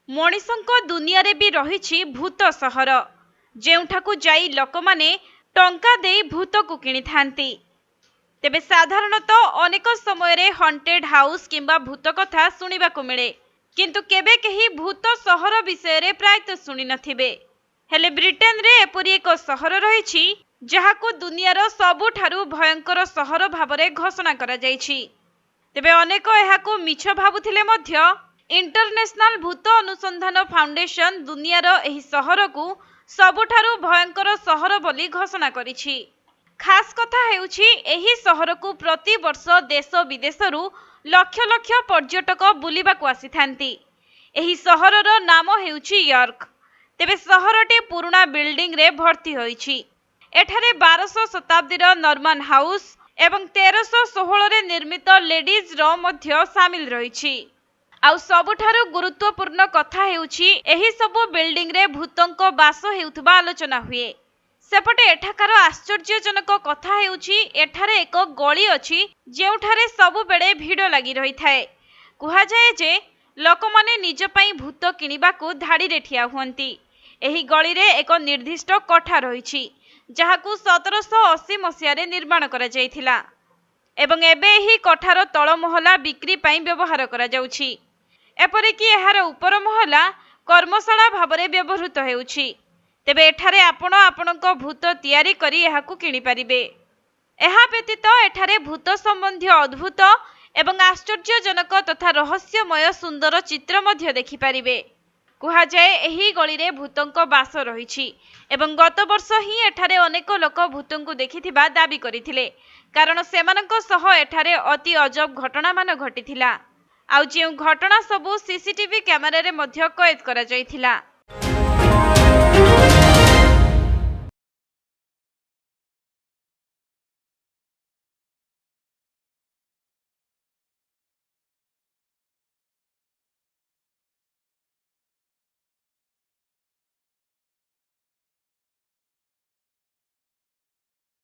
मଣିषଙ୍କ दुनिया रे भी रही भूत सहर जेउठाकू जाई लोकमाने टंका देई भूत को किनी थांती। तेबे साधारणतः अनेक समय रे हॉन्टेड हाउस किंबा भूत कथा सुनिबा को मिले, किंतु केबे केही भूत सहर विषय रे प्रायतः सुनि नथिबे। हेले ब्रिटेन रे एपरि एक सहर रहिछि जहाकू दुनियार सबुठारु भयंकर सहर भाबरे घोषणा करा जाइछि। तेबे अनेक एहाकू मिछ भाबुथिले मध्य इंटरनेशनल भूत अनुसंधान फाउंडेशन दुनियार एही सहर को सबुठारु भयंकर सहर बोली घोषणा करिछि। खास कथा हेउछि एही सहर को प्रति वर्ष देश विदेशरू लक्ष लक्ष पर्यटक बुलिबाकू आसीथांती। एही सहरर नाम हेउछि यॉर्क। तेबे सहरटी पुराना बिल्डिंग रे भर्ती होइछि। एठारे 1200 शताब्दीर नॉर्मन हाउस एवं 1316 रे निर्मित लेडीज रो मध्य शामिल रहिछि। आउ सबुठारु गुरुत्वपूर्ण कथा हेउछि एही सबु बिल्डिंग रे भूतंक बास हेउथबा आलोचना हुए। सेपटे एठाकार आश्चर्यजनक कथा हेउछि एठारे एक गली अछि जेउठारे सबु बेले भीड़ लागि रही थाए। कुहा जाए जे लोकमाने निज पई भूत किनिबाकू धाड़ी रे ठिया हुअंती। एही गली रे एक निर्दिष्ट कोठा रहिछि जहाकू 1780 मसिया रे निर्माण करा जायथिला एवं एबे एही कोठार तळ महला बिक्री पई व्यवहार करा जाउछि। एपरिकी एहार उपर महला कर्मशाला भाबरे व्यवहृत हेउछि। तेबे एठारे आपण आपणक भूत तैयारी करी एहाकू किनि परिबे। एहा व्यतीत एठारे भूत संबंधी अद्भुत एवं आश्चर्यजनक तथा रहस्यमय सुंदर चित्र मध्य देखि परिबे। कुहा जाए एही गली रे भूतंक बास रहिछि एवं गत वर्ष ही एठारे अनेक लोक भूतंकु देखिथिबा दाबी करिथिले, कारण सेमानक सह एठारे अति अजब घटना मान घटिथिला। आउ जे घटना सबु सीसीटीवी कैमरा रे मध्य कैद करा जायथिला।